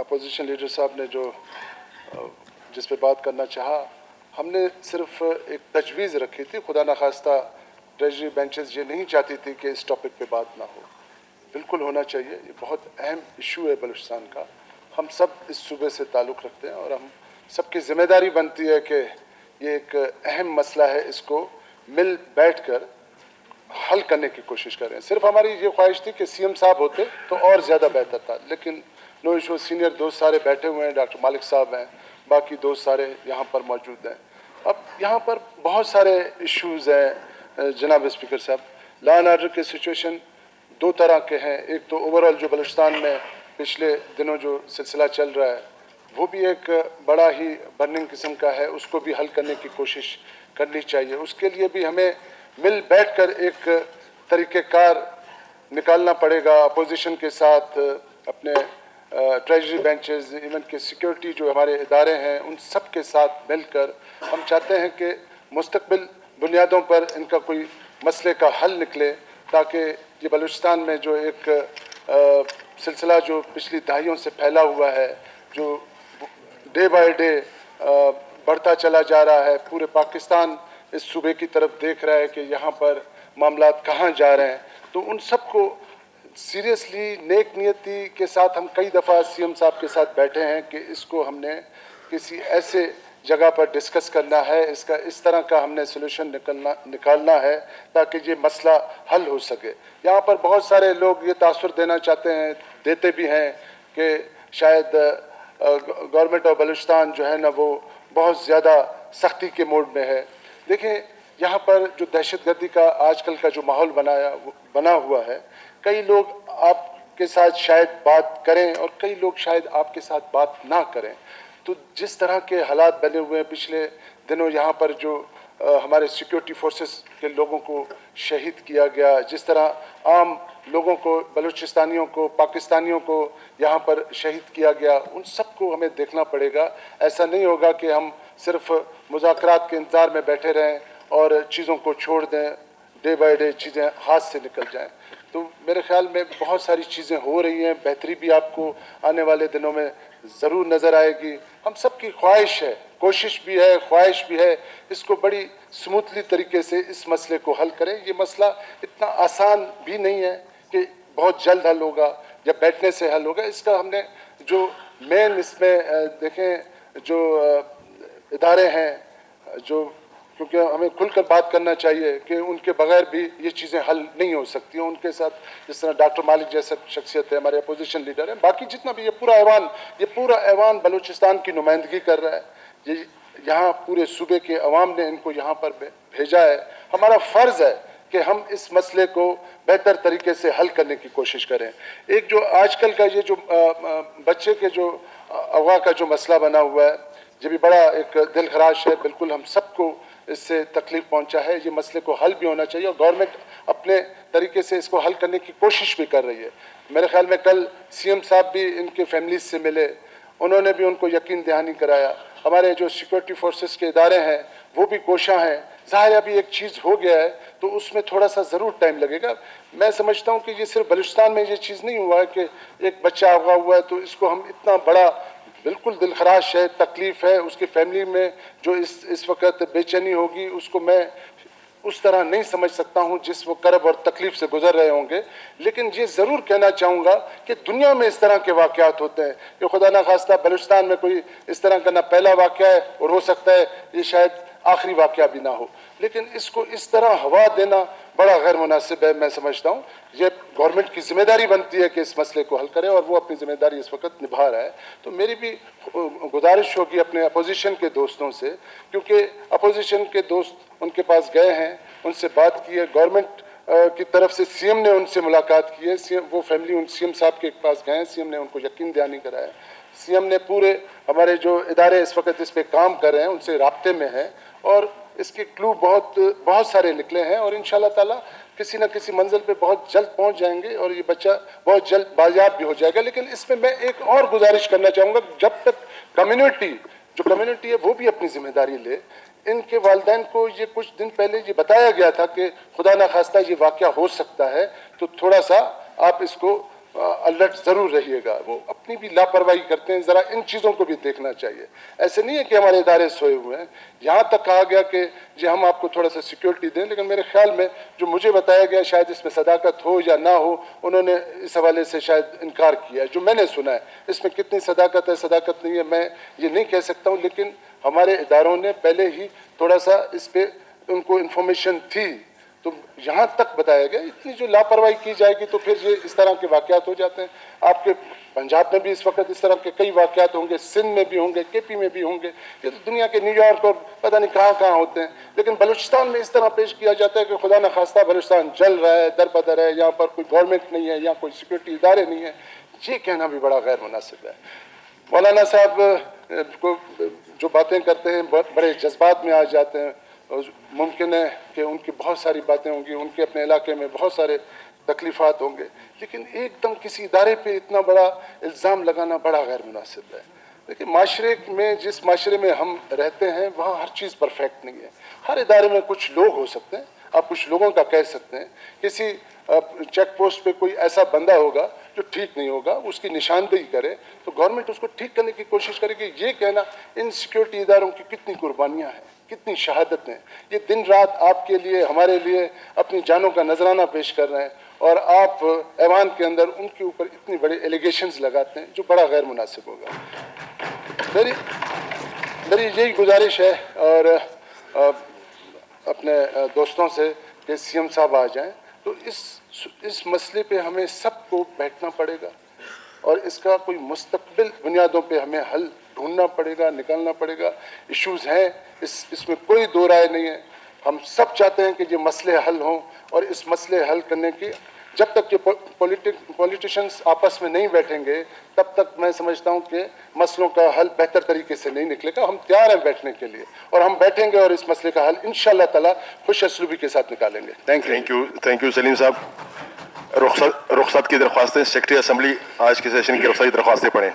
Opposition leader साहब ने जो जिस पे बात करना चाहा, हमने सिर्फ एक तजवीज़ रखी थी। खुदा न खास्ता ट्रेजरी बेंचेस ये नहीं चाहती थी कि इस टॉपिक पे बात ना हो। बिल्कुल होना चाहिए, ये बहुत अहम इशू है बलूचिस्तान का। हम सब इस सूबे से ताल्लुक़ रखते हैं और हम सबकी ज़िम्मेदारी बनती है कि ये एक अहम मसला है, इसको मिल बैठ कर हल करने की कोशिश करें। सिर्फ हमारी ये ख्वाहिश थी कि सीएम साहब होते तो और ज़्यादा बेहतर था, लेकिन नो इशू, सीनियर दोस्त सारे बैठे हुए हैं, डॉक्टर मालिक साहब हैं, बाकी दोस्त सारे यहाँ पर मौजूद हैं। अब यहाँ पर बहुत सारे इश्यूज़ हैं जनाब स्पीकर साहब। लॉ एंड ऑर्डर के सिचुएशन दो तरह के हैं। एक तो ओवरऑल जो बलूचिस्तान में पिछले दिनों जो सिलसिला चल रहा है वो भी एक बड़ा ही बर्निंग किस्म का है, उसको भी हल करने की कोशिश करनी चाहिए। उसके लिए भी हमें मिल बैठकर एक तरीक़ेकार निकालना पड़ेगा अपोजिशन के साथ, अपने ट्रेजरी बेंचेस, इवन के सिक्योरिटी जो हमारे इदारे हैं उन सब के साथ मिलकर हम चाहते हैं कि मुस्तक़बिल बुनियादों पर इनका कोई मसले का हल निकले, ताकि ये बलूचिस्तान में जो एक सिलसिला जो पिछली दहाइयों से फैला हुआ है, जो डे बाय डे बढ़ता चला जा रहा है, पूरे पाकिस्तान इस सूबे की तरफ देख रहा है कि यहाँ पर मामलात कहाँ जा रहे हैं, तो उन सब को सीरियसली नेक नियति के साथ हम कई दफ़ा सीएम साहब के साथ बैठे हैं कि इसको हमने किसी ऐसे जगह पर डिस्कस करना है, इसका इस तरह का हमने सोल्यूशन निकालना है ताकि ये मसला हल हो सके। यहाँ पर बहुत सारे लोग ये तासुर देना चाहते हैं, देते भी हैं कि शायद गवर्नमेंट ऑफ बलूचिस्तान जो है ना वो बहुत ज़्यादा सख्ती के मोड में है। देखिए, यहाँ पर जो दहशतगर्दी का आजकल का जो माहौल बना हुआ है, कई लोग आपके साथ शायद बात करें और कई लोग शायद आपके साथ बात ना करें। तो जिस तरह के हालात बने हुए हैं पिछले दिनों, यहाँ पर जो हमारे सिक्योरिटी फोर्सेस के लोगों को शहीद किया गया, जिस तरह आम लोगों को, बलूचिस्तानियों को, पाकिस्तानियों को यहाँ पर शहीद किया गया, उन सब को हमें देखना पड़ेगा। ऐसा नहीं होगा कि हम सिर्फ मुज़ाकरात के इंतज़ार में बैठे रहें और चीज़ों को छोड़ दें, डे बाय डे चीज़ें हाथ से निकल जाएं। तो मेरे ख्याल में बहुत सारी चीज़ें हो रही हैं, बेहतरी भी आपको आने वाले दिनों में ज़रूर नज़र आएगी। हम सब की ख्वाहिश है, कोशिश भी है, ख्वाहिश भी है, इसको बड़ी स्मूथली तरीके से इस मसले को हल करें। ये मसला इतना आसान भी नहीं है कि बहुत जल्द हल होगा या बैठने से हल होगा। इसका हमने जो मेन इसमें देखें जो इदारे हैं, जो क्योंकि हमें खुलकर बात करना चाहिए कि उनके बगैर भी ये चीज़ें हल नहीं हो सकती हैं। उनके साथ जिस तरह डॉक्टर मालिक जैसे शख्सियत है, हमारे अपोजिशन लीडर हैं, बाकी जितना भी ये पूरा ऐवान बलूचिस्तान की नुमाइंदगी कर रहा है। ये यहाँ पूरे सूबे के अवाम ने इनको यहाँ पर भेजा है। हमारा फ़र्ज़ है कि हम इस मसले को बेहतर तरीके से हल करने की कोशिश करें। एक जो आजकल का ये जो बच्चे के जो अगवा का जो मसला बना हुआ है, ये भी बड़ा एक दिल खराश है। बिल्कुल हम सबको इससे तकलीफ पहुंचा है। ये मसले को हल भी होना चाहिए और गवर्नमेंट अपने तरीके से इसको हल करने की कोशिश भी कर रही है। मेरे ख्याल में कल सीएम साहब भी इनके फैमिलीज से मिले, उन्होंने भी उनको यकीन दहानी कराया। हमारे जो सिक्योरिटी फोर्सेस के इदारे हैं वो भी कोशा हैं। ज़ाहिर है अभी एक चीज़ हो गया है तो उसमें थोड़ा सा ज़रूर टाइम लगेगा। मैं समझता हूँ कि ये सिर्फ बलूचिस्तान में ये चीज़ नहीं हुआ है कि एक बच्चा अगवा हुआ है तो इसको हम इतना बड़ा, बिल्कुल दिलखराश है, तकलीफ़ है उसकी फैमिली में जो इस वक्त बेचैनी होगी, उसको मैं उस तरह नहीं समझ सकता हूं जिस वो करब और तकलीफ से गुजर रहे होंगे। लेकिन ये ज़रूर कहना चाहूँगा कि दुनिया में इस तरह के वाक़यात होते हैं कि खुदा ना खास्ता बलूचिस्तान में कोई इस तरह का ना पहला वाक़या है और हो सकता है ये शायद आखिरी वाक़या भी ना हो, लेकिन इसको इस तरह हवा देना बड़ा गैर मुनासिब है। मैं समझता हूँ ये गवर्नमेंट की जिम्मेदारी बनती है कि इस मसले को हल करे और वो अपनी जिम्मेदारी इस वक्त निभा रहा है। तो मेरी भी गुजारिश होगी अपने अपोजिशन के दोस्तों से, क्योंकि अपोजिशन के दोस्त उनके पास गए हैं, उनसे बात की है, गवर्नमेंट की तरफ से सीएम ने उनसे मुलाकात की है, सीएम वो फैमिली उन सीएम साहब के पास गए हैं, सीएम ने उनको यकीन दहानी कराया। सीएम ने पूरे हमारे जो इदारे इस वक्त इस पे काम कर रहे हैं उनसे राब्ते में हैं और इसके क्लू बहुत सारे निकले हैं और इंशाल्लाह ताला किसी न किसी मंजिल पे बहुत जल्द पहुंच जाएंगे और ये बच्चा बहुत जल्द बाजियाब भी हो जाएगा। लेकिन इसमें मैं एक और गुजारिश करना चाहूँगा, जब तक कम्युनिटी है वो भी अपनी जिम्मेदारी ले। इनके वालिदैन को ये कुछ दिन पहले ये बताया गया था कि खुदा ना खास्ता ये वाक़या हो सकता है, तो थोड़ा सा आप इसको अलर्ट ज़रूर रहिएगा। वो अपनी भी लापरवाही करते हैं, ज़रा इन चीज़ों को भी देखना चाहिए। ऐसे नहीं है कि हमारे इदारे सोए हुए हैं। यहाँ तक कहा गया कि जी हम आपको थोड़ा सा सिक्योरिटी दें, लेकिन मेरे ख्याल में जो मुझे बताया गया शायद इसमें सदाकत हो या ना हो, उन्होंने इस हवाले से शायद इनकार किया है। जो मैंने सुना है इसमें कितनी सदाकत है सदाकत नहीं है मैं ये नहीं कह सकता हूँ, लेकिन हमारे इदारों ने पहले ही थोड़ा सा इस पर उनको इन्फॉर्मेशन थी। तो यहाँ तक बताया गया, इतनी जो लापरवाही की जाएगी तो फिर ये इस तरह के वाक़यात हो जाते हैं। आपके पंजाब में भी इस वक्त इस तरह के कई वाक़यात होंगे, सिंध में भी होंगे, केपी में भी होंगे, ये तो दुनिया के न्यूयॉर्क और पता नहीं कहाँ कहाँ होते हैं। लेकिन बलूचिस्तान में इस तरह पेश किया जाता है कि खुदा न खास्ता बलूचिस्तान जल रहा है, दर बदर है, यहाँ पर कोई गवर्नमेंट नहीं है, यहाँ कोई सिक्योरिटी इदारे नहीं है। ये कहना भी बड़ा गैर मुनासिब है। मौलाना साहब को जो बातें करते हैं बड़े जज्बात में आ जाते हैं। मुमकिन है कि उनकी बहुत सारी बातें होंगी, उनके अपने इलाके में बहुत सारे तकलीफ़ात होंगे, लेकिन एकदम किसी इदारे पे इतना बड़ा इल्ज़ाम लगाना बड़ा गैर मुनासिब है। देखिए माशरे में, जिस माशरे में हम रहते हैं वहाँ हर चीज़ परफेक्ट नहीं है। हर इदारे में कुछ लोग हो सकते हैं, आप कुछ लोगों का कह सकते हैं। किसी चेक पोस्ट पे कोई ऐसा बंदा होगा जो ठीक नहीं होगा, उसकी निशानदेही करे तो गवर्नमेंट उसको ठीक करने की कोशिश करेगी। ये कहना, इन सिक्योरिटी इदारों की कितनी कुर्बानियाँ हैं, कितनी शहादतें, ये दिन रात आपके लिए हमारे लिए अपनी जानों का नजराना पेश कर रहे हैं, और आप ऐवान के अंदर उनके ऊपर इतनी बड़े एलिगेशंस लगाते हैं जो बड़ा गैर मुनासिब होगा। मेरी यही गुजारिश है और अपने दोस्तों से कि सीएम साहब आ जाएं, तो इस मसले पे हमें सबको बैठना पड़ेगा और इसका कोई मुस्तक़बिल बुनियादों पे हमें हल ढूंढना पड़ेगा, निकालना पड़ेगा। इश्यूज़ हैं, इसमें कोई दो राय नहीं है। हम सब चाहते हैं कि ये मसले हल हों, और इस मसले हल करने की जब तक ये पॉलिटिशियंस आपस में नहीं बैठेंगे तब तक मैं समझता हूँ कि मसलों का हल बेहतर तरीके से नहीं निकलेगा। हम तैयार हैं बैठने के लिए, और हम बैठेंगे और इस मसले का हल इंशाअल्लाह ताला खुश असलूबी के साथ निकालेंगे। थैंक यू सलीम साहब। रुखसत की दरख्वास्तें, सेक्रेटरी असेंबली आज के सेशन की रुखसत की दरख्वास्तें पढ़ें।